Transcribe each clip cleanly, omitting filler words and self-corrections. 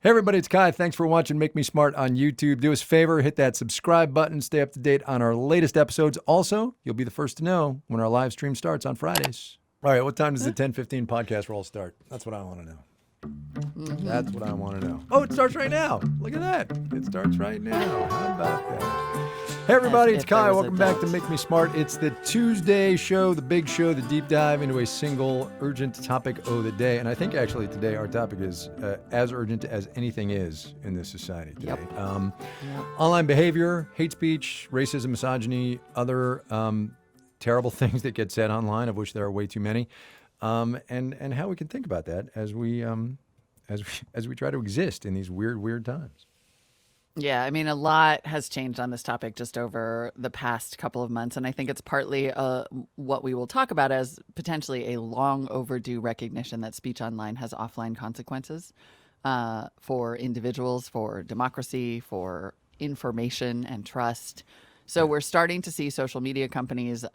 Hey everybody, it's Kai. Thanks for watching Make Me Smart on YouTube. Do us a favor, hit that subscribe button, stay up to date on our latest episodes. Also, you'll be the first to know when our live stream starts on Fridays. All right, what time does the 10:15 podcast roll start? That's what I want to know. That's what I want to know. Oh, it starts right now. Look at that. It starts right now. How about that? Hey everybody, it's Kai. Welcome back to Make Me Smart. It's the Tuesday show, the big show, the deep dive into a single urgent topic of the day. And I think actually today our topic is as urgent as anything is in this society today. Yep. Online behavior, hate speech, racism, misogyny, other terrible things that get said online, of which there are way too many, and how we can think about that as we try to exist in these weird times. Yeah, I mean, a lot has changed on this topic just over the past couple of months. And I think it's partly what we will talk about as potentially a long overdue recognition that speech online has offline consequences for individuals, for democracy, for information and trust. So we're starting to see social media companies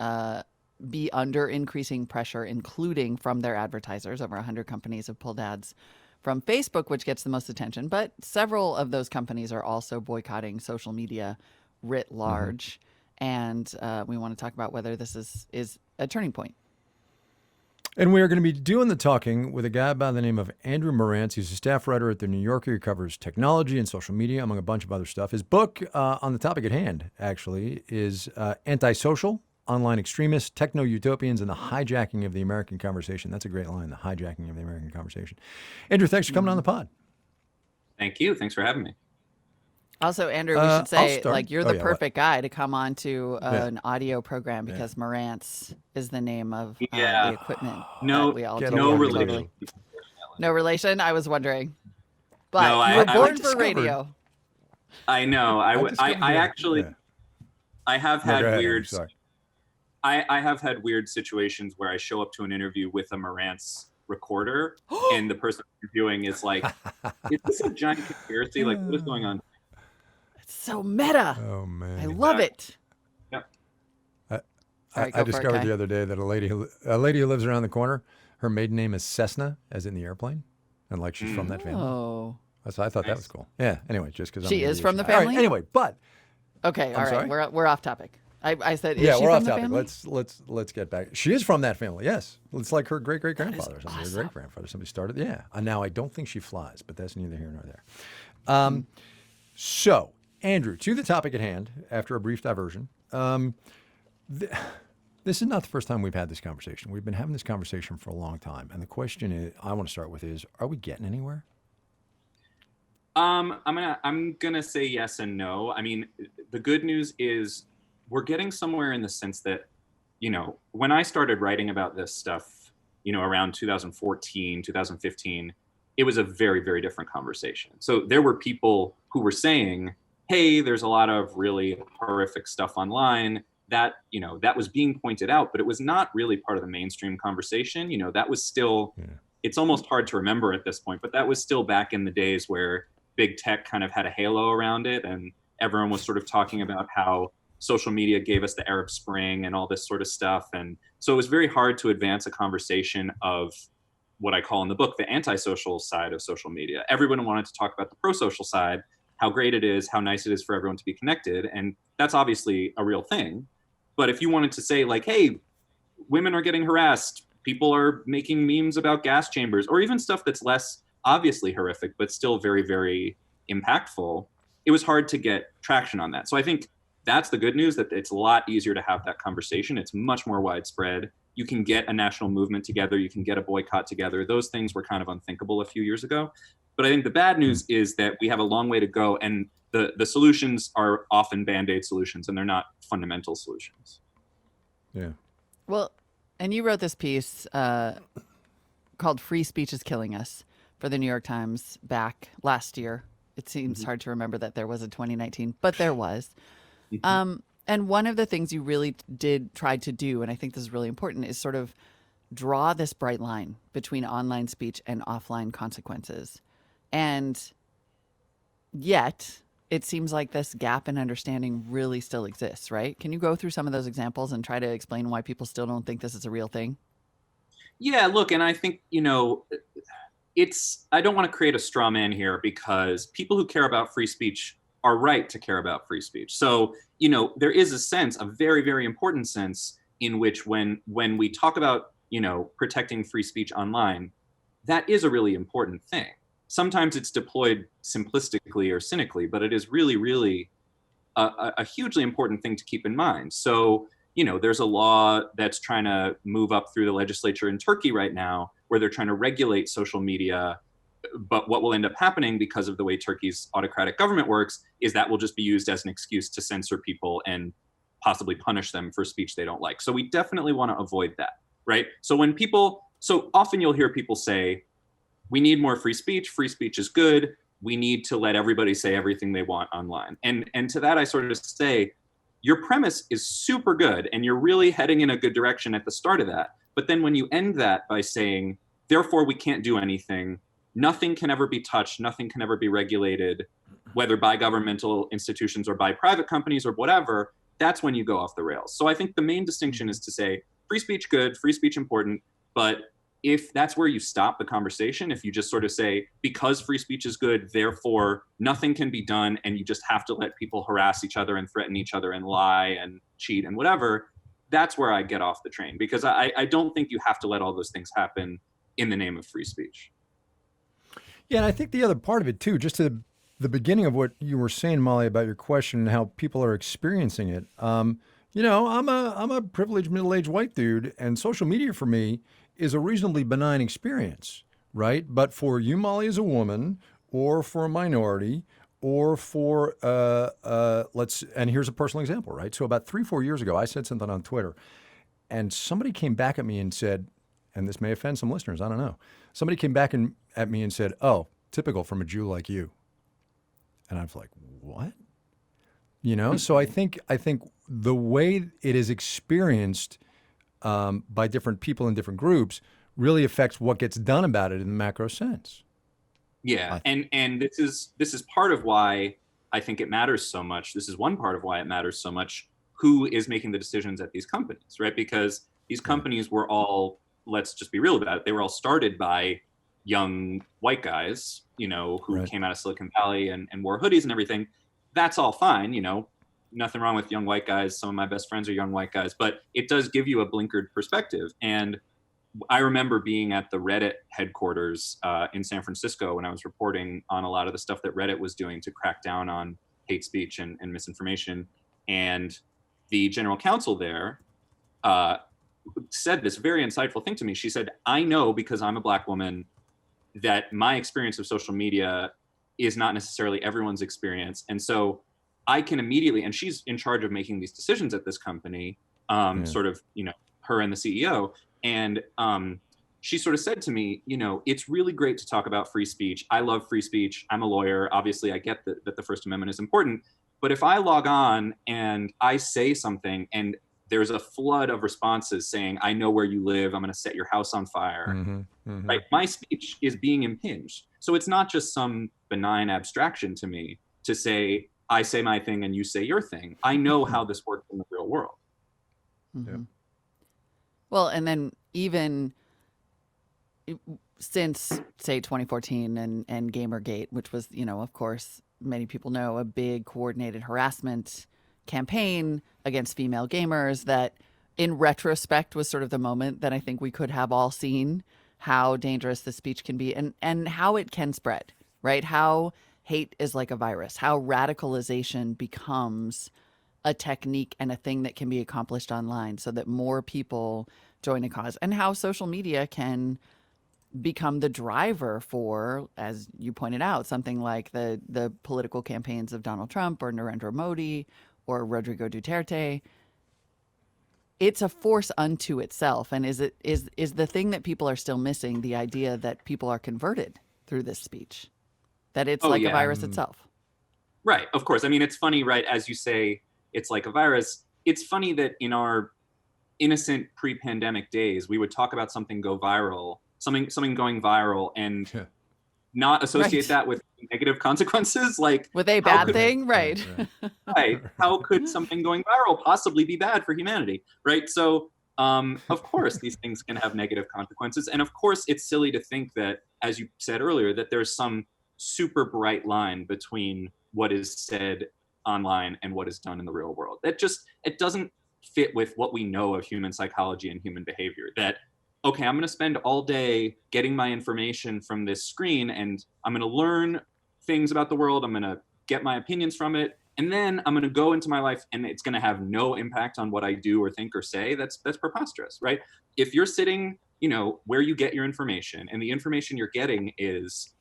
be under increasing pressure, including from their advertisers. Over 100 companies have pulled ads from Facebook, which gets the most attention, but several of those companies are also boycotting social media writ large. And we want to talk about whether this is a turning point. And we are going to be doing the talking with a guy by the name of Andrew Marantz. He's a staff writer at The New Yorker. He covers technology and social media, among a bunch of other stuff. His book on the topic at hand, actually, is Antisocial, Online Extremists, Techno-Utopians, and the Hijacking of the American Conversation. That's a great line, the hijacking of the American conversation. Andrew, thanks for coming on the pod. Thank you. Thanks for having me. Also, Andrew, we should say, you're the perfect guy to come on to an audio program because Marantz is the name of the equipment that we all do. No relation. Totally. No relation? I was wondering. But you were born for radio. I know. I actually have had weird... Sorry. I have had weird situations where I show up to an interview with a Marantz recorder and the person interviewing is like, is this a giant conspiracy? Like, what is going on? It's so meta. Oh, man. I love it. Yep. I discovered the other day that a lady who lives around the corner, her maiden name is Cessna, as in the airplane. And like she's from that family. Oh. So I thought that was cool. Yeah. Anyway, just because she is from the family? All right, anyway, but. Okay. All right. We're off topic. I said, is she we're from off the topic. family? Let's get back. She is from that family. Yes, it's like her great grandfather or something. Awesome. Her great grandfather. Somebody started. Yeah. Now I don't think she flies, but that's neither here nor there. So Andrew, to the topic at hand. After a brief diversion, this is not the first time we've had this conversation. We've been having this conversation for a long time, and the question I want to start with is: are we getting anywhere? I'm gonna say yes and no. I mean, the good news is we're getting somewhere in the sense that, when I started writing about this stuff, around 2014, 2015, it was a very, very different conversation. So there were people who were saying, hey, there's a lot of really horrific stuff online that, that was being pointed out, but it was not really part of the mainstream conversation. That was still, it's almost hard to remember at this point, but that was still back in the days where big tech kind of had a halo around it. And everyone was sort of talking about how social media gave us the Arab Spring and all this sort of stuff. And so it was very hard to advance a conversation of what I call in the book, the antisocial side of social media. Everyone wanted to talk about the pro-social side, how great it is, how nice it is for everyone to be connected. And that's obviously a real thing. But if you wanted to say like, hey, women are getting harassed, people are making memes about gas chambers, or even stuff that's less obviously horrific, but still very, very impactful, it was hard to get traction on that. So I think that's the good news, that it's a lot easier to have that conversation. It's much more widespread. You can get a national movement together. You can get a boycott together. Those things were kind of unthinkable a few years ago. But I think the bad news is that we have a long way to go, and the solutions are often Band-Aid solutions, and they're not fundamental solutions. Yeah. Well, and you wrote this piece called Free Speech is Killing Us for the New York Times back last year. It seems hard to remember that there was a 2019, but there was. And one of the things you really did try to do, and I think this is really important, is sort of draw this bright line between online speech and offline consequences. And yet, it seems like this gap in understanding really still exists, right? Can you go through some of those examples and try to explain why people still don't think this is a real thing? Yeah, look, and I think, I don't want to create a straw man here, because people who care about free speech are right to care about free speech. So, there is a sense, a very, very important sense, in which when we talk about, protecting free speech online, that is a really important thing. Sometimes it's deployed simplistically or cynically, but it is really, really a hugely important thing to keep in mind. So, there's a law that's trying to move up through the legislature in Turkey right now, where they're trying to regulate social media. But what will end up happening, because of the way Turkey's autocratic government works, is that will just be used as an excuse to censor people and possibly punish them for speech they don't like. So we definitely want to avoid that, right? So often you'll hear people say, we need more free speech is good, we need to let everybody say everything they want online. And to that I sort of say, your premise is super good and you're really heading in a good direction at the start of that. But then when you end that by saying, therefore we can't do anything, nothing can ever be touched, nothing can ever be regulated, whether by governmental institutions or by private companies or whatever, that's when you go off the rails. So I think the main distinction is to say, free speech good, free speech important, but if that's where you stop the conversation, if you just sort of say, because free speech is good, therefore nothing can be done, and you just have to let people harass each other and threaten each other and lie and cheat and whatever, that's where I get off the train, because I don't think you have to let all those things happen in the name of free speech. Yeah, and I think the other part of it too, just to the beginning of what you were saying, Molly, about your question and how people are experiencing it. I'm a privileged middle-aged white dude, and social media for me is a reasonably benign experience, right? But for you, Molly, as a woman, or for a minority, or for and here's a personal example, right? So about 3-4 years ago, I said something on Twitter, and somebody came back at me and said, and this may offend some listeners, I don't know. Somebody came back at me and said, "Oh, typical from a Jew like you." And I was like, "What?" So I think the way it is experienced by different people in different groups really affects what gets done about it in the macro sense. Yeah, and this is part of why I think it matters so much. This is one part of why it matters so much who is making the decisions at these companies, right? Because these companies were all, let's just be real about it, they were all started by young white guys, who came out of Silicon Valley and wore hoodies and everything. That's all fine, nothing wrong with young white guys. Some of my best friends are young white guys, but it does give you a blinkered perspective. And I remember being at the Reddit headquarters in San Francisco when I was reporting on a lot of the stuff that Reddit was doing to crack down on hate speech and misinformation. And the general counsel there said this very insightful thing to me. She said, "I know, because I'm a Black woman, that my experience of social media is not necessarily everyone's experience. And so I can immediately," and she's in charge of making these decisions at this company, sort of, her and the CEO. And she sort of said to me, "It's really great to talk about free speech. I love free speech. I'm a lawyer. Obviously, I get that the First Amendment is important. But if I log on and I say something and there's a flood of responses saying, 'I know where you live, I'm going to set your house on fire,' right? My speech is being impinged. So it's not just some benign abstraction to me to say, I say my thing and you say your thing. I know how this works in the real world." Mm-hmm. Yeah. Well, and then even since, say, 2014 and Gamergate, which was, of course, many people know, a big coordinated harassment campaign against female gamers that in retrospect was sort of the moment that I think we could have all seen how dangerous the speech can be and how it can spread, right? How hate is like a virus, how radicalization becomes a technique and a thing that can be accomplished online so that more people join a cause, and how social media can become the driver for, as you pointed out, something like the political campaigns of Donald Trump or Narendra Modi or Rodrigo Duterte. It's a force unto itself. And is the thing that people are still missing the idea that people are converted through this speech, that it's a virus itself? Right. Of course. I mean, it's funny, right? As you say, it's like a virus. It's funny that in our innocent pre-pandemic days, we would talk about something going viral, and not associate that with negative consequences, like with a bad thing, right? Right. How could something going viral possibly be bad for humanity, right? So Of course, these things can have negative consequences. And of course, it's silly to think that, as you said earlier, that there's some super bright line between what is said online and what is done in the real world. It doesn't fit with what we know of human psychology and human behavior. That, okay, I'm going to spend all day getting my information from this screen, and I'm going to learn things about the world. I'm going to get my opinions from it. And then I'm going to go into my life and it's going to have no impact on what I do or think or say. That's preposterous, right? If you're sitting, where you get your information, and the information you're getting is,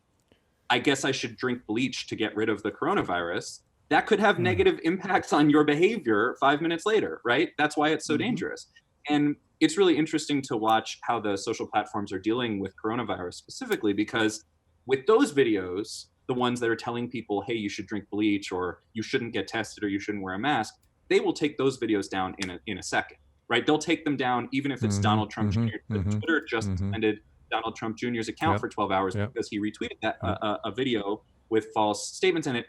I guess I should drink bleach to get rid of the coronavirus, that could have negative impacts on your behavior 5 minutes later, right? That's why it's so dangerous. And it's really interesting to watch how the social platforms are dealing with coronavirus specifically, because with those videos, the ones that are telling people, hey, you should drink bleach, or you shouldn't get tested, or you shouldn't wear a mask, they will take those videos down in a second, right? They'll take them down even if it's Donald Trump Jr. Twitter just suspended Donald Trump Jr.'s account for 12 hours because he retweeted a video with false statements in it.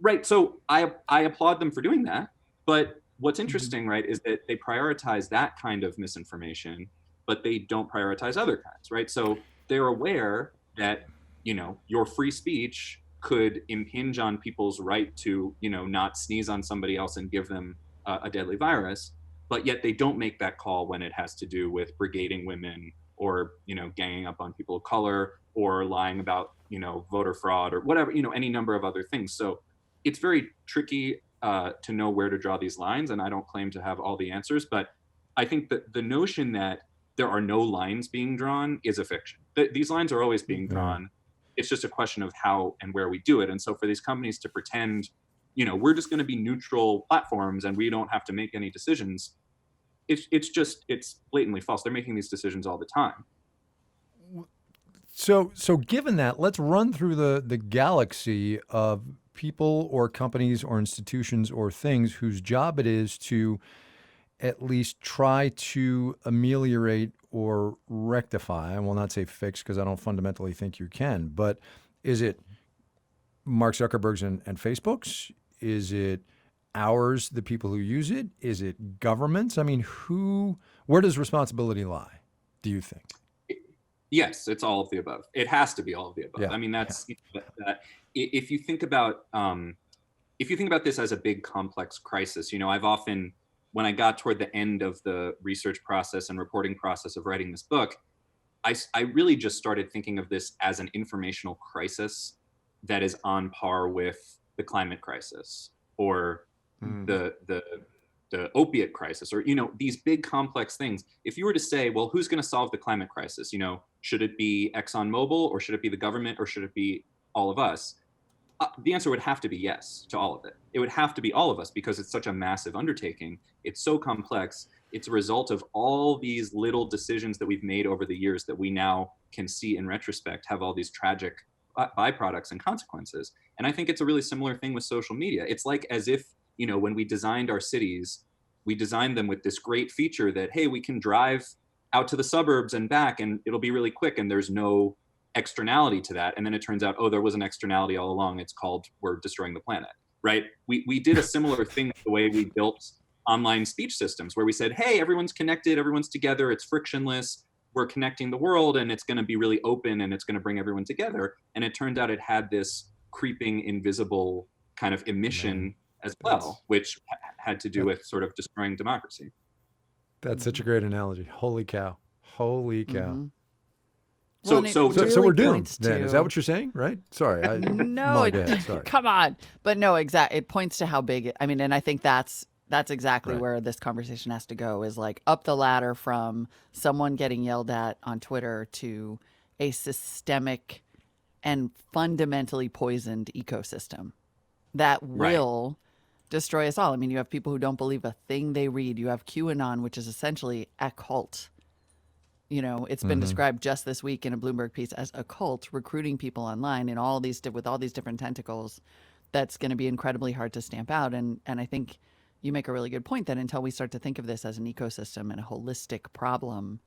Right. So I applaud them for doing that. But what's interesting, right, is that they prioritize that kind of misinformation, but they don't prioritize other kinds, right? So they're aware that, your free speech could impinge on people's right to, not sneeze on somebody else and give them a deadly virus. But yet they don't make that call when it has to do with brigading women, or, ganging up on people of color, or lying about, voter fraud, or whatever, any number of other things. So it's very tricky to know where to draw these lines. And I don't claim to have all the answers, but I think that the notion that there are no lines being drawn is a fiction. These lines are always being drawn. It's just a question of how and where we do it. And so for these companies to pretend, we're just going to be neutral platforms and we don't have to make any decisions, it's blatantly false. They're making these decisions all the time. So given that, let's run through the galaxy of people or companies or institutions or things whose job it is to at least try to ameliorate or rectify. I will not say fix, because I don't fundamentally think you can, but is it Mark Zuckerberg's and Facebook's? Is it ours, the people who use it? Is it governments? I mean, where does responsibility lie, do you think? Yes, it's all of the above. It has to be all of the above. Yeah. I mean, that's if you think about this as a big complex crisis, I've often, when I got toward the end of the research process and reporting process of writing this book, I really just started thinking of this as an informational crisis that is on par with the climate crisis, or the opiate crisis, or these big complex things. If you were to say, well, who's going to solve the climate crisis? Should it be ExxonMobil, or should it be the government, or should it be all of us? The answer would have to be yes to all of it. It would have to be all of us, because it's such a massive undertaking. It's so complex. It's a result of all these little decisions that we've made over the years that we now can see in retrospect have all these tragic byproducts and consequences. And I think it's a really similar thing with social media. It's like as if, when we designed our cities, we designed them with this great feature that, hey, we can drive out to the suburbs and back and it'll be really quick and there's no externality to that. And then it turns out, oh, there was an externality all along. It's called, we're destroying the planet, right? We did a similar thing the way we built online speech systems, where we said, hey, everyone's connected, everyone's together, it's frictionless, we're connecting the world, and it's going to be really open and it's going to bring everyone together. And it turned out it had this creeping invisible kind of emission as well, which had to do with sort of destroying democracy. That's such a great analogy. Holy cow. Holy cow. Mm-hmm. So we're doomed then. Is that what you're saying? Right? Sorry. No, sorry. Come on. But no, exactly. It points to how big and I think that's exactly where this conversation has to go, is like up the ladder from someone getting yelled at on Twitter to a systemic and fundamentally poisoned ecosystem that will destroy us all. I mean, you have people who don't believe a thing they read. You have QAnon, which is essentially a cult. It's been described just this week in a Bloomberg piece as a cult recruiting people online in all these with all these different tentacles. That's going to be incredibly hard to stamp out. And I think you make a really good point that until we start to think of this as an ecosystem and a holistic problem,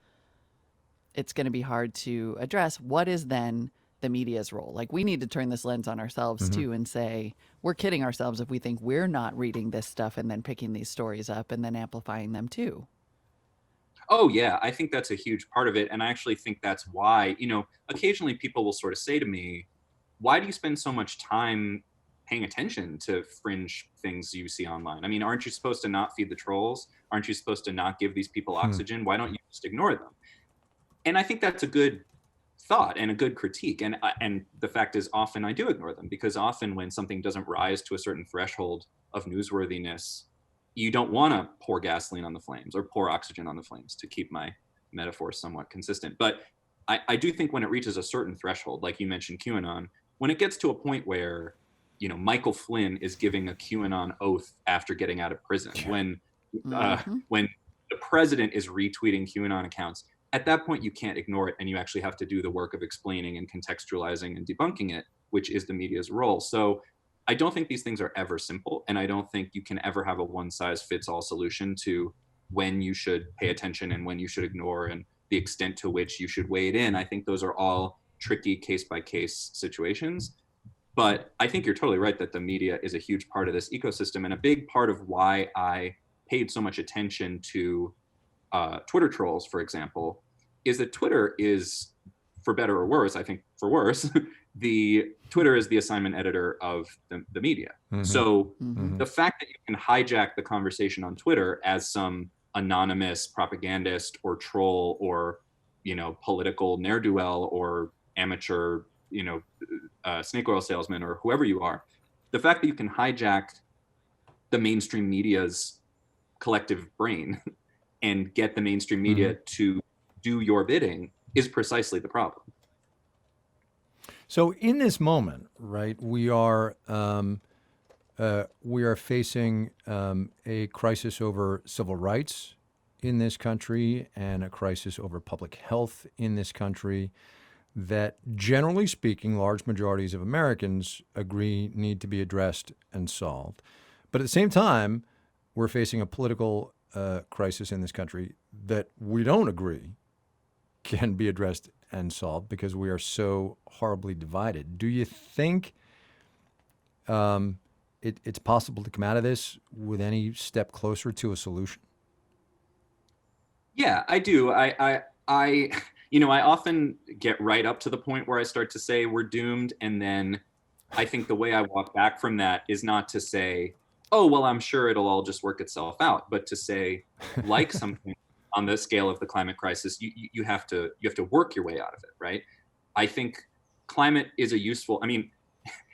it's going to be hard to address. What is then the media's role? Like, we need to turn this lens on ourselves too and say, we're kidding ourselves if we think we're not reading this stuff and then picking these stories up and then amplifying them too. Oh yeah, I think that's a huge part of it. And I actually think that's why, occasionally people will sort of say to me, why do you spend so much time paying attention to fringe things you see online? I mean, aren't you supposed to not feed the trolls? Aren't you supposed to not give these people oxygen? Why don't you just ignore them? And I think that's a good thought and a good critique. And the fact is, often I do ignore them, because often when something doesn't rise to a certain threshold of newsworthiness, you don't want to pour gasoline on the flames or pour oxygen on the flames, to keep my metaphor somewhat consistent. But I do think when it reaches a certain threshold, like you mentioned QAnon, when it gets to a point where, Michael Flynn is giving a QAnon oath after getting out of prison, when the president is retweeting QAnon accounts, at that point you can't ignore it, and you actually have to do the work of explaining and contextualizing and debunking it, which is the media's role. So I don't think these things are ever simple, and I don't think you can ever have a one-size-fits-all solution to when you should pay attention and when you should ignore, and the extent to which you should weigh it in. I think those are all tricky case-by-case situations. But I think you're totally right that the media is a huge part of this ecosystem, and a big part of why I paid so much attention to Twitter trolls, for example, is that Twitter is, for better or worse, I think for worse, Twitter is the assignment editor of the media. So the fact that you can hijack the conversation on Twitter as some anonymous propagandist or troll or, political ne'er-do-well or amateur, snake oil salesman or whoever you are, the fact that you can hijack the mainstream media's collective brain and get the mainstream media to do your bidding is precisely the problem. So in this moment, right, we are facing a crisis over civil rights in this country and a crisis over public health in this country that, generally speaking, large majorities of Americans agree need to be addressed and solved. But at the same time, we're facing a political crisis in this country that we don't agree can be addressed and solved because we are so horribly divided. Do you think it's possible to come out of this with any step closer to a solution? Yeah, I do. I often get right up to the point where I start to say we're doomed, and then I think the way I walk back from that is not to say, oh, well, I'm sure it'll all just work itself out, but to say, like something on the scale of the climate crisis, you have to work your way out of it, right? I think climate is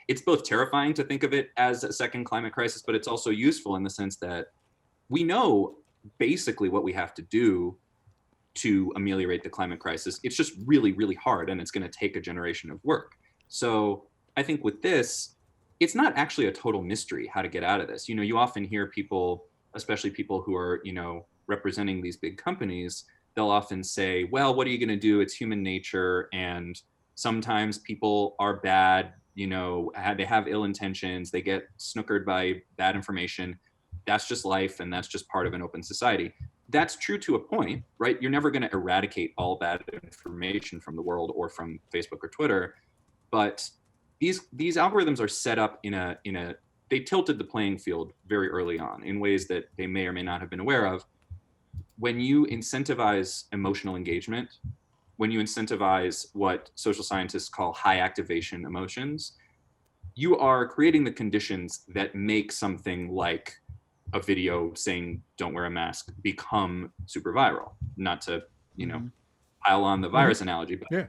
it's both terrifying to think of it as a second climate crisis, but it's also useful in the sense that we know basically what we have to do to ameliorate the climate crisis. It's just really, really hard, and it's going to take a generation of work. So I think with this, it's not actually a total mystery how to get out of this. You often hear people, especially people who are, representing these big companies, they'll often say, well, what are you going to do? It's human nature. And sometimes people are bad, they have ill intentions, they get snookered by bad information. That's just life, and that's just part of an open society. That's true to a point, right? You're never going to eradicate all bad information from the world or from Facebook or Twitter. But these algorithms are set up they tilted the playing field very early on in ways that they may or may not have been aware of. When you incentivize emotional engagement, when you incentivize what social scientists call high activation emotions, you are creating the conditions that make something like a video saying don't wear a mask become super viral. Not to, pile on the virus analogy, but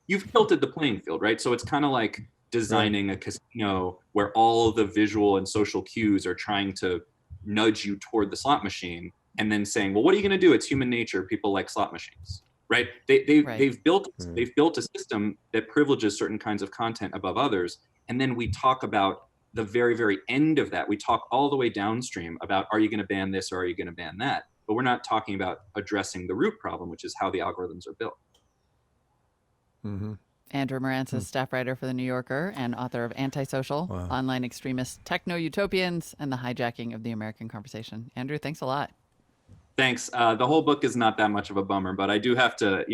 you've tilted the playing field, right? So it's kind of like designing a casino where all the visual and social cues are trying to nudge you toward the slot machine, and then saying, well, what are you going to do? It's human nature. People like slot machines, right? They've built a system that privileges certain kinds of content above others. And then we talk about the very, very end of that. We talk all the way downstream about, are you going to ban this or are you going to ban that? But we're not talking about addressing the root problem, which is how the algorithms are built. Andrew Marantz is staff writer for The New Yorker and author of Antisocial, Online Extremist Techno-Utopians, and the Hijacking of the American Conversation. Andrew, thanks a lot. Thanks. The whole book is not that much of a bummer, but I do have to,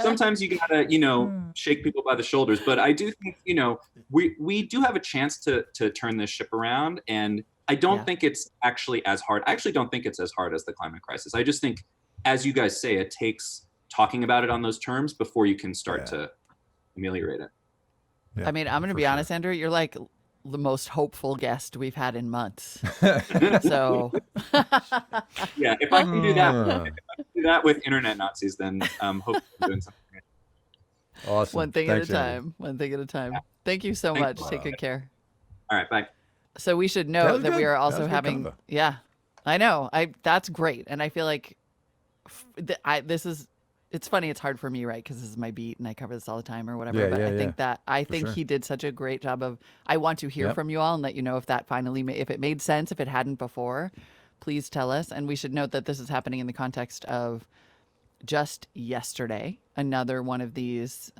sometimes you gotta, shake people by the shoulders. But I do think, we do have a chance to turn this ship around. And I don't Yeah. think it's actually as hard. I actually don't think it's as hard as the climate crisis. I just think, as you guys say, it takes talking about it on those terms before you can start to ameliorate it. Yeah, I mean, I'm going to be honest, Andrew. You're like the most hopeful guest we've had in months. So, Yeah, if I can do that with internet Nazis, then hopefully I'm doing something. Awesome. one thing Thanks, at a Andrew. time. One thing at a time. Thank you so Thanks. much. Take good care. All right, bye. So we should That note was that we good. are That also was a good having. combo. Yeah, I know. That's great, and I feel like this is. It's funny. It's hard for me, right? Because this is my beat, and I cover this all the time, or whatever. Yeah, but yeah, I think that sure. he did such a great job of. I want to hear Yep. from you all and let you know if that finally, if it made sense, if it hadn't before. Please tell us. And we should note that this is happening in the context of just yesterday, another one of these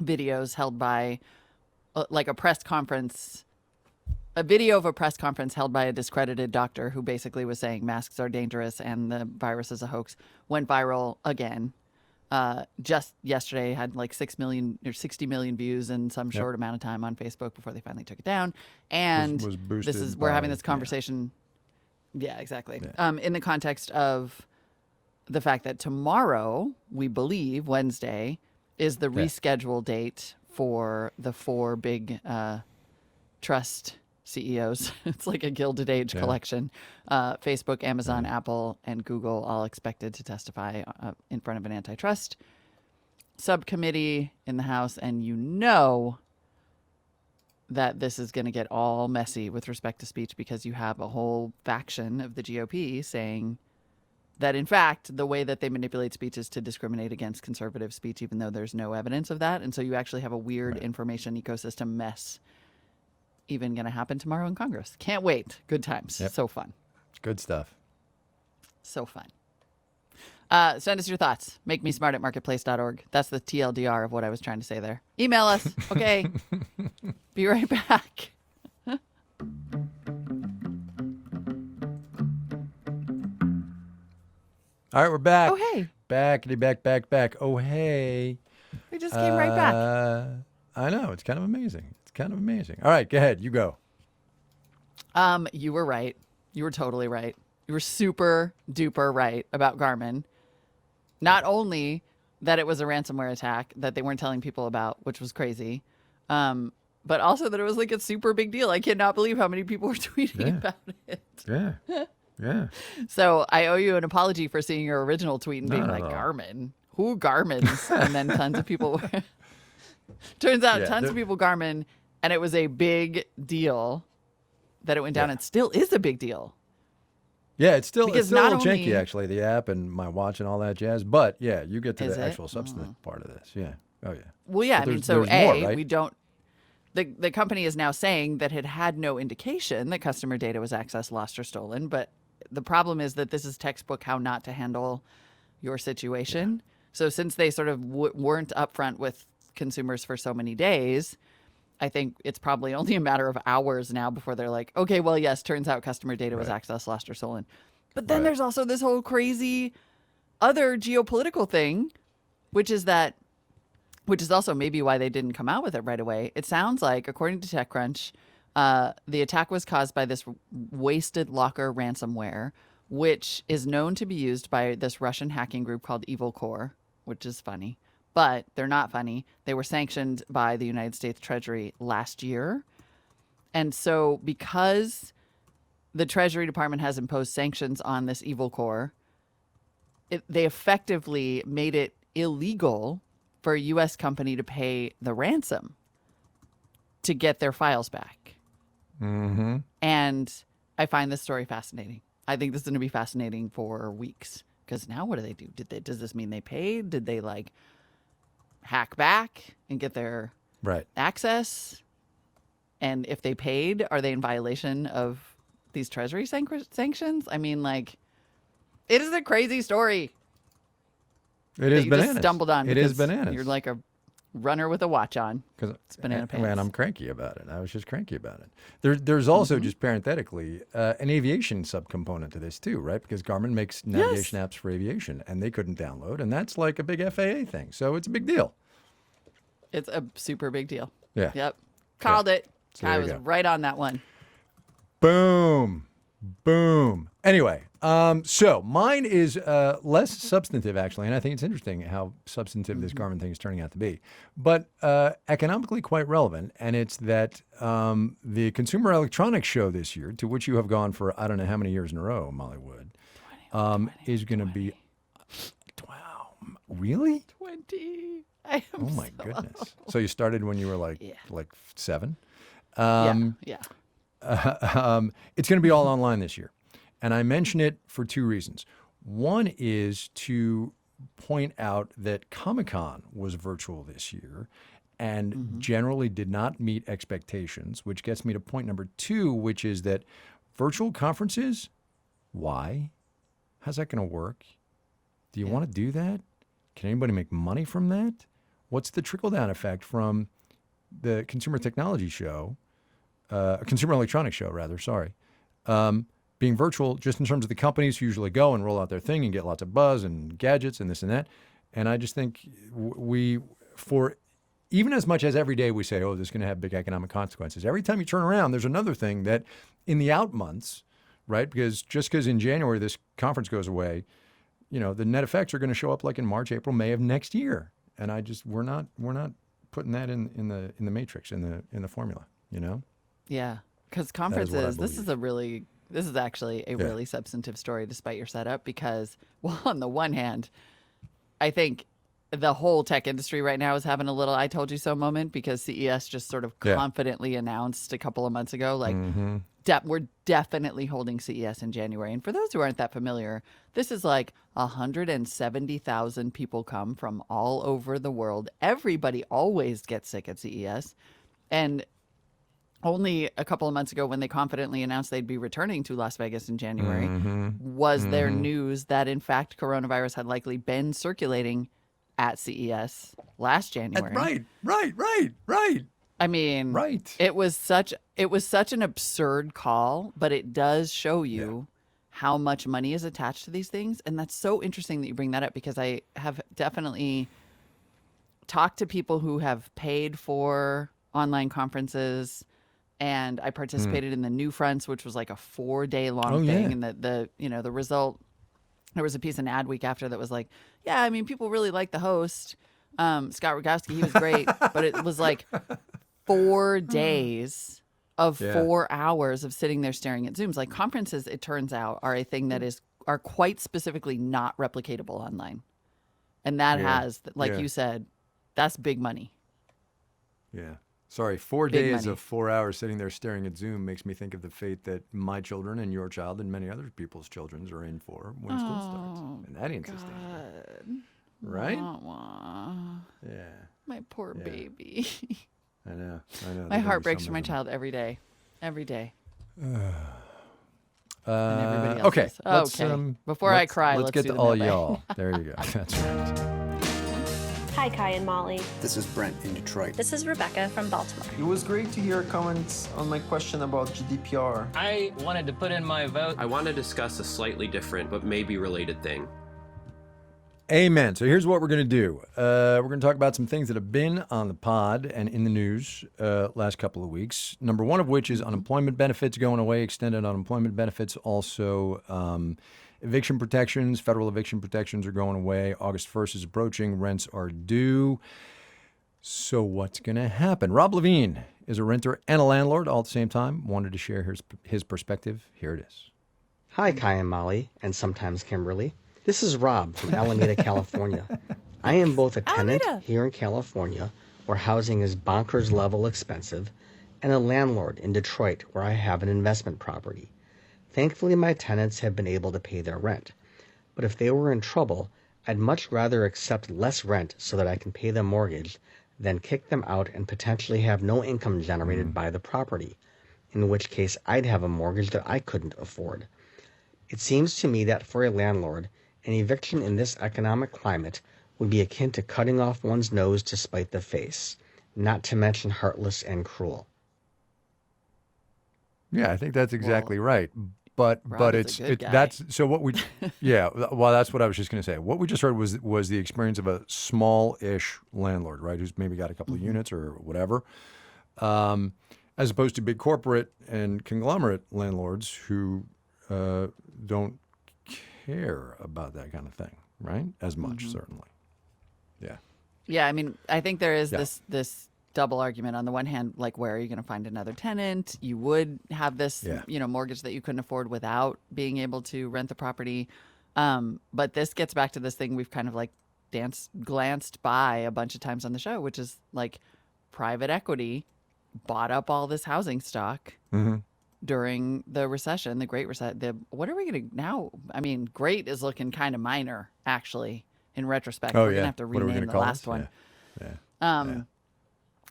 videos held by, like a press conference. A video of a press conference held by a discredited doctor who basically was saying masks are dangerous and the virus is a hoax went viral again. Just yesterday had like 6 million or 60 million views in some short amount of time on Facebook before they finally took it down. And Was boosted we're having by- this conversation. Yeah, exactly. In the context of the fact that tomorrow, we believe Wednesday, is the reschedule date for the 4 big trust CEOs. It's like a Gilded Age collection. Facebook, Amazon, Apple, and Google all expected to testify in front of an antitrust subcommittee in the House. And you know that this is going to get all messy with respect to speech because you have a whole faction of the GOP saying that, in fact, the way that they manipulate speech is to discriminate against conservative speech, even though there's no evidence of that. And so you actually have a weird information ecosystem mess even going to happen tomorrow in Congress. Can't wait. Good times. Yep. So fun. It's good stuff. So fun. Send us your thoughts. Make me smart at marketplace.org. That's the TLDR of what I was trying to say there. Email us. Okay. Be right back. All right, we're back. Oh, hey. Back. Oh, hey. We just came right back. I know. It's kind of amazing. All right, go ahead. You go. You were right. You were totally right. You were super duper right about Garmin. Not only that it was a ransomware attack that they weren't telling people about, which was crazy, but also that it was like a super big deal. I cannot believe how many people were tweeting about it. Yeah. So I owe you an apology for seeing your original tweet and being Not like, at all. Garmin? Who Garmins? And then tons of people were. Turns out tons of people Garmin, and it was a big deal that it went down, and still is a big deal. Yeah, it's still a Because little not janky, only- actually, the app and my watch and all that jazz. But yeah, you get to Is the it? actual substantive part of this. Yeah. Oh, yeah. Well, yeah, But I mean, so there's more, right? we don't. The company is now saying that it had no indication that customer data was accessed, lost, or stolen. But the problem is that this is textbook how not to handle your situation. So since they sort of weren't upfront with consumers for so many days, I think it's probably only a matter of hours now before they're like, okay, well, yes, turns out customer data was accessed, lost, or stolen. But then there's also this whole crazy other geopolitical thing, which is also maybe why they didn't come out with it right away. It sounds like, according to TechCrunch, the attack was caused by this wasted locker ransomware, which is known to be used by this Russian hacking group called Evil Core, which is funny. But they're not funny. They were sanctioned by the United States Treasury last year. And so because the Treasury Department has imposed sanctions on this Evil Core, they effectively made it illegal for a U.S. company to pay the ransom to get their files back. Mm-hmm. And I find this story fascinating. I think this is going to be fascinating for weeks. Because now what do they do? Does this mean they paid? Did they like hack back and get their access? And if they paid, are they in violation of these Treasury sanctions? I mean, like, it is a crazy story. It is you bananas. Just stumbled on. It is because bananas. You're like a runner with a watch on. It's banana pants. Man, I'm cranky about it. I was just cranky about it. There's also, just parenthetically, an aviation subcomponent to this too, right? Because Garmin makes navigation apps for aviation, and they couldn't download, and that's like a big FAA thing. So it's a big deal. It's a super big deal. Yeah. Yep. Called it. So I there was you go. right on that one. Boom. Boom. Anyway, so mine is less substantive, actually, and I think it's interesting how substantive this Garmin thing is turning out to be, but economically quite relevant, and it's that the Consumer Electronics Show this year, to which you have gone for I don't know how many years in a row, Molly Wood, is going to be... Wow. Really? 20. I am Oh, my so goodness. old. So you started when you were like 7? Yeah. It's going to be all online this year. And I mention it for two reasons. One is to point out that Comic-Con was virtual this year and generally did not meet expectations, which gets me to point number 2, which is that virtual conferences, why? How's that going to work? Do you want to do that? Can anybody make money from that? What's the trickle-down effect from the Consumer Technology Show, Consumer Electronics Show, rather, sorry, being virtual just in terms of the companies who usually go and roll out their thing and get lots of buzz and gadgets and this and that. And I just think for even as much as every day we say, oh, this is going to have big economic consequences, every time you turn around, there's another thing that in the out months, right, because just because in January this conference goes away, the net effects are going to show up like in March, April, May of next year. And we're not putting that in the matrix, in the formula, Yeah, because conferences, this is actually a really substantive story despite your setup because, well, on the one hand, I think the whole tech industry right now is having a little I told you so moment because CES just sort of confidently announced a couple of months ago, like, we're definitely holding CES in January. And for those who aren't that familiar, this is like 170,000 people come from all over the world. Everybody always gets sick at CES. And only a couple of months ago when they confidently announced they'd be returning to Las Vegas in January was there news that, in fact, coronavirus had likely been circulating at CES last January. Right. I mean, it was such an absurd call, but it does show you how much money is attached to these things. And that's so interesting that you bring that up because I have definitely talked to people who have paid for online conferences. And I participated in the New Fronts, which was like a 4-day long thing. And the result, there was a piece in Adweek after that was like, yeah, I mean, people really like the host, Scott Rogowski. He was great, but it was like 4 days of 4 hours of sitting there staring at Zooms. Like conferences, it turns out, are a thing that are quite specifically not replicatable online. And that has, like you said, that's big money. Yeah. Sorry, 4 days of 4 hours sitting there staring at Zoom makes me think of the fate that my children and your child and many other people's children are in for when school starts. And that ain't sustainable. Right? Yeah. My poor baby. I know. My heart breaks for my child every day. Every day. And everybody else's. Okay. Okay. Before I cry, let's get do to the all mailbag. y'all. There you go. That's right. Hi, Kai and Molly. This is Brent in Detroit. This is Rebecca from Baltimore. It was great to hear comments on my question about GDPR. I wanted to put in my vote. I want to discuss a slightly different but maybe related thing. Amen. So here's what we're going to do. We're going to talk about some things that have been on the pod and in the news last couple of weeks. Number one of which is unemployment benefits going away, extended unemployment benefits. Also, eviction protections, federal eviction protections are going away. August 1st is approaching. Rents are due. So what's going to happen? Rob Levine is a renter and a landlord all at the same time. Wanted to share his perspective. Here it is. Hi, Kai and Molly, and sometimes Kimberly. This is Rob from Alameda, California. I am both a tenant here in California, where housing is bonkers level expensive, and a landlord in Detroit, where I have an investment property. Thankfully, my tenants have been able to pay their rent. But if they were in trouble, I'd much rather accept less rent so that I can pay the mortgage than kick them out and potentially have no income generated by the property, in which case I'd have a mortgage that I couldn't afford. It seems to me that for a landlord, an eviction in this economic climate would be akin to cutting off one's nose to spite the face, not to mention heartless and cruel. Yeah, I think that's exactly right. But Rob is it's a good guy. that's so what we well that's what I was just going to say. What we just heard was the experience of a small-ish landlord, right, who's maybe got a couple of units or whatever. And as opposed to big corporate and conglomerate landlords who don't care about that kind of thing, right? As much, certainly. Yeah. Yeah, I mean, I think there is this double argument. On the one hand, like, where are you going to find another tenant? You would have this, mortgage that you couldn't afford without being able to rent the property. But this gets back to this thing we've kind of like glanced by a bunch of times on the show, which is like private equity bought up all this housing stock during the recession, the Great Recession. What are we going to now? I mean, great is looking kind of minor, actually, in retrospect. We're going to have to rename the last one.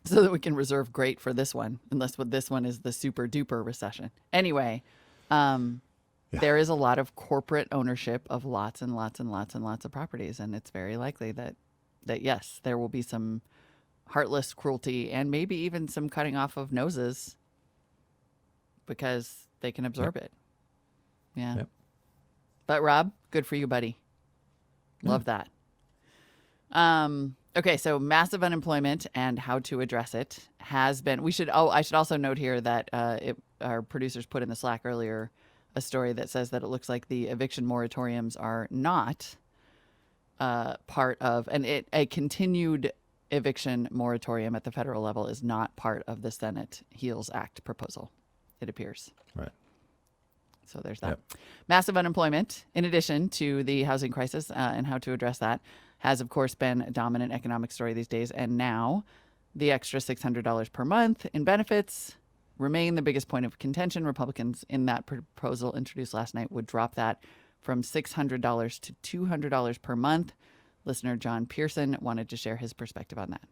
So that we can reserve great for this one, unless what this one is the super duper recession. Anyway, there is a lot of corporate ownership of lots and lots and lots and lots of properties, and it's very likely that yes, there will be some heartless cruelty and maybe even some cutting off of noses because they can absorb it. Yeah. Yep. But Rob, good for you, buddy. Love that. Okay, so massive unemployment and how to address it has been. I should also note here that our producers put in the Slack earlier a story that says that it looks like the eviction moratoriums are not part of, and a continued eviction moratorium at the federal level is not part of the Senate HEALS Act proposal, it appears. Right. So there's that. Massive unemployment, in addition to the housing crisis and how to address that, has, of course, been a dominant economic story these days. And now the extra $600 per month in benefits remain the biggest point of contention. Republicans in that proposal introduced last night would drop that from $600 to $200 per month. Listener John Pearson wanted to share his perspective on that.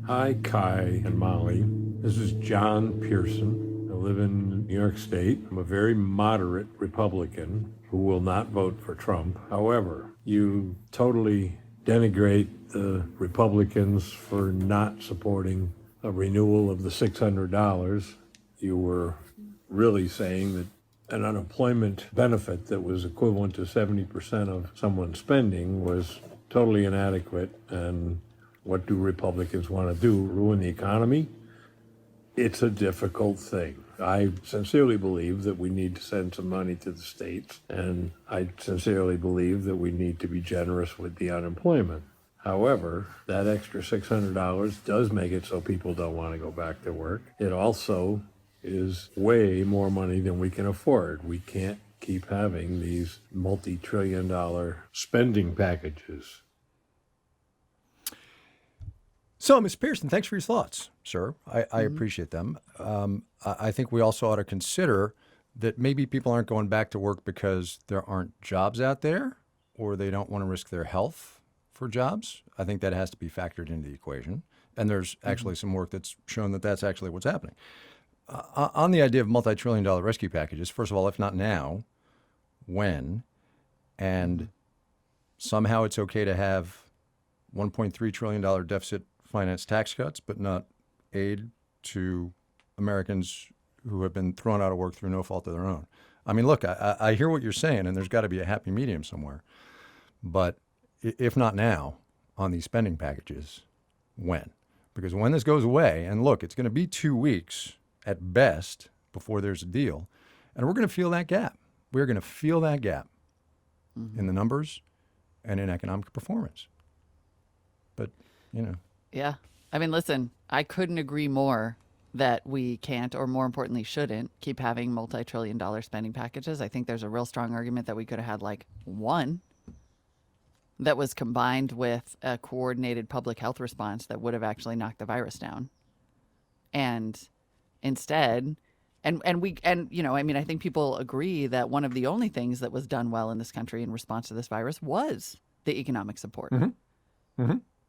Hi, Kai and Molly. This is John Pearson. I live in New York State. I'm a very moderate Republican who will not vote for Trump. However, you totally denigrate the Republicans for not supporting a renewal of the $600. You were really saying that an unemployment benefit that was equivalent to 70% of someone's spending was totally inadequate. And what do Republicans want to do? Ruin the economy? It's a difficult thing. I sincerely believe that we need to send some money to the states, and I sincerely believe that we need to be generous with the unemployment. However, that extra $600 does make it so people don't want to go back to work. It also is way more money than we can afford. We can't keep having these multi-trillion-dollar spending packages. So, Ms. Pearson, thanks for your thoughts, sir. I appreciate them. I think we also ought to consider that maybe people aren't going back to work because there aren't jobs out there or they don't want to risk their health for jobs. I think that has to be factored into the equation. And there's actually some work that's shown that that's actually what's happening. On the idea of multi-trillion-dollar rescue packages, first of all, if not now, when? And somehow it's okay to have $1.3 trillion deficit finance tax cuts, but not aid to Americans who have been thrown out of work through no fault of their own. I mean, look, I hear what you're saying, and there's got to be a happy medium somewhere. But if not now, on these spending packages, when? Because when this goes away, and look, it's going to be 2 weeks at best before there's a deal, and we're going to feel that gap. We're going to feel that gap in the numbers and in economic performance. But, you know. Yeah. I mean, listen, I couldn't agree more that we can't, or more importantly, shouldn't keep having multi-trillion-dollar spending packages. I think there's a real strong argument that we could have had like one that was combined with a coordinated public health response that would have actually knocked the virus down. And instead, and you know, I mean, I think people agree that one of the only things that was done well in this country in response to this virus was the economic support.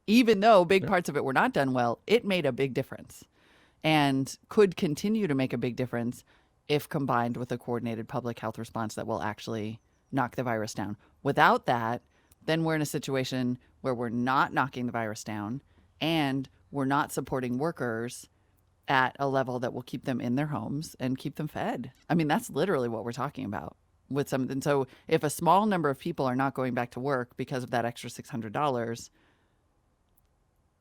Even though big parts of it were not done well, it made a big difference and could continue to make a big difference if combined with a coordinated public health response that will actually knock the virus down. Without that, then we're in a situation where we're not knocking the virus down and we're not supporting workers at a level that will keep them in their homes and keep them fed. I mean, that's literally what we're talking about with some. And so if a small number of people are not going back to work because of that extra $600,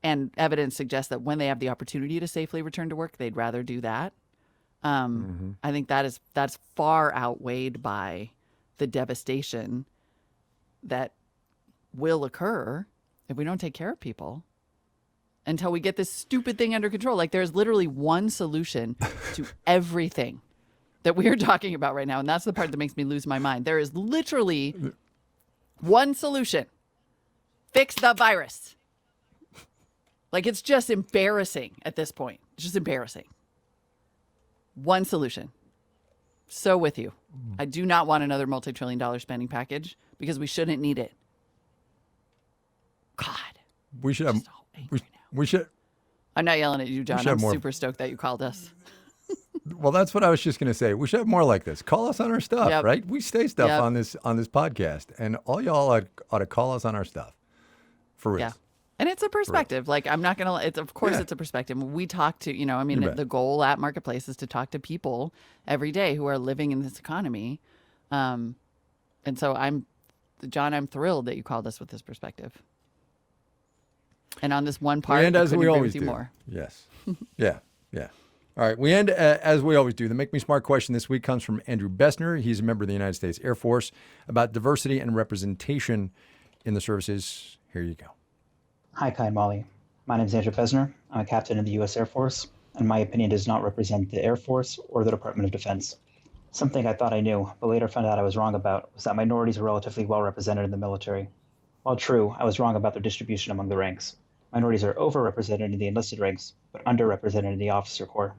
And evidence suggests that when they have the opportunity to safely return to work, they'd rather do that. I think that's far outweighed by the devastation that will occur if we don't take care of people until we get this stupid thing under control. Like, there's literally one solution to everything that we're talking about right now. And that's the part that makes me lose my mind. There is literally one solution. Fix the virus. Like, it's just embarrassing at this point. It's just embarrassing. One solution. So with you. I do not want another multi-trillion-dollar spending package because we shouldn't need it. God. We should have. So angry now. We should. I'm not yelling at you, John. should have I'm more. super stoked that you called us. Well, that's what I was just going to say. We should have more like this. Call us on our stuff, Yep. right? We say stuff Yep. on this podcast, and all y'all ought to call us on our stuff. For real. Yeah. And it's a perspective. Like, I'm not going to, it's, of course, it's a perspective. We talk to, I mean, You bet. the goal at Marketplace is to talk to people every day who are living in this economy. And so John, I'm thrilled that you called us with this perspective. And on this one part, And I as couldn't we agree always with you do. more. Yes. Yeah. All right. We end as we always do. The Make Me Smart question this week comes from Andrew Bessner. He's a member of the United States Air Force, about diversity and representation in the services. Here you go. Hi, Kai and Molly. My name is Andrew Pesner. I'm a captain in the U.S. Air Force, and my opinion does not represent the Air Force or the Department of Defense. Something I thought I knew, but later found out I was wrong about, was that minorities are relatively well represented in the military. While true, I was wrong about their distribution among the ranks. Minorities are overrepresented in the enlisted ranks, but underrepresented in the officer corps.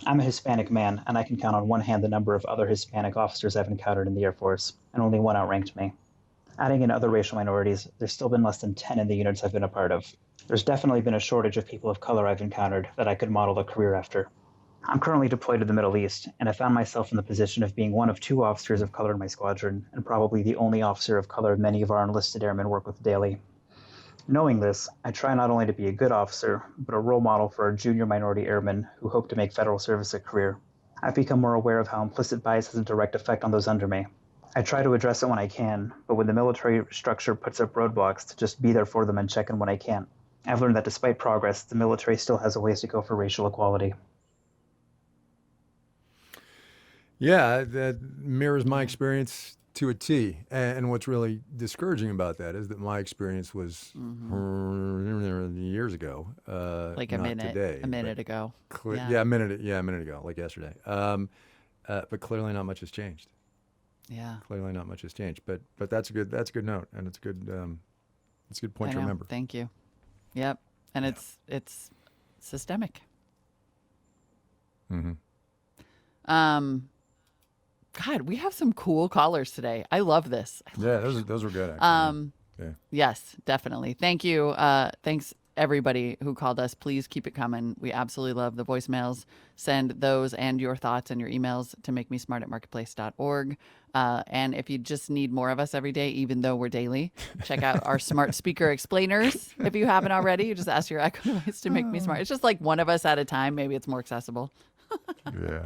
I'm a Hispanic man, and I can count on one hand the number of other Hispanic officers I've encountered in the Air Force, and only one outranked me. Adding in other racial minorities, there's still been less than 10 in the units I've been a part of. There's definitely been a shortage of people of color I've encountered that I could model a career after. I'm currently deployed to the Middle East, and I found myself in the position of being one of 2 officers of color in my squadron, and probably the only officer of color many of our enlisted airmen work with daily. Knowing this, I try not only to be a good officer, but a role model for our junior minority airmen who hope to make federal service a career. I've become more aware of how implicit bias has a direct effect on those under me. I try to address it when I can, but when the military structure puts up roadblocks, to just be there for them and check in when I can't. I've learned that despite progress, the military still has a ways to go for racial equality. Yeah, that mirrors my experience to a T. And what's really discouraging about that is that my experience was years ago. Like not today, a minute ago. A minute ago, like yesterday. But clearly not much has changed. Yeah. Clearly not much has changed. But that's a good note, and it's a good point to remember. Thank you. Yep. And it's systemic. Mm-hmm. God, we have some cool callers today. I love this. Those were good, actually. Yes, definitely. Thank you. Thanks everybody who called us. Please keep it coming. We absolutely love the voicemails. Send those and your thoughts and your emails to makemesmart@marketplace.org. And if you just need more of us every day, even though we're daily, check out our smart speaker explainers. If you haven't already, you just ask your Echo device to make me smart. It's just like one of us at a time. Maybe it's more accessible. Yeah.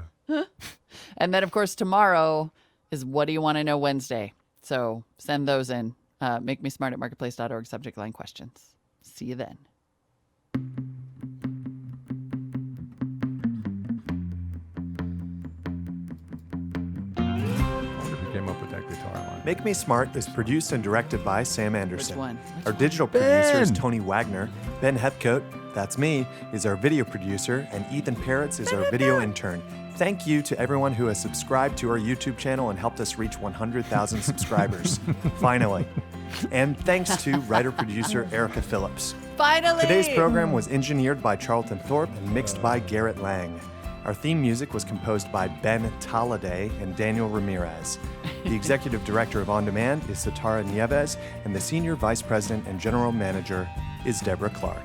And then, of course, tomorrow is What Do You Want to Know Wednesday. So send those in. MakeMeSmart@marketplace.org, subject line questions. See you then. Who came up with that guitar line? Make Me Smart is produced and directed by Sam Anderson. Which one? Our digital producer is Tony Wagner. Ben Heathcote, that's me, is our video producer, and Ethan Parrots is our video intern. Thank you to everyone who has subscribed to our YouTube channel and helped us reach 100,000 subscribers. Finally. And thanks to writer-producer Erica Phillips. Finally! Today's program was engineered by Charlton Thorpe and mixed by Garrett Lang. Our theme music was composed by Ben Talladay and Daniel Ramirez. The executive director of On Demand is Satara Nieves, and the senior vice president and general manager is Deborah Clark.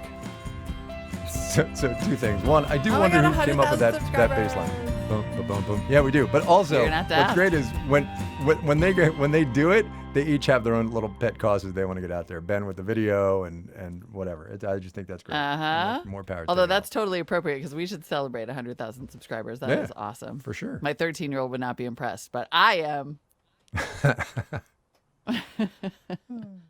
So 2 things. One, I do wonder who came up with that bass line. Boom, boom, boom, boom. Yeah, we do. But also, You're gonna have to what's ask. great is when they do it, they each have their own little pet causes they want to get out there. Ben with the video and whatever. I just think that's great. More power. Although to that's totally appropriate because we should celebrate 100,000 subscribers. That is awesome. For sure. My 13-year-old would not be impressed, but I am.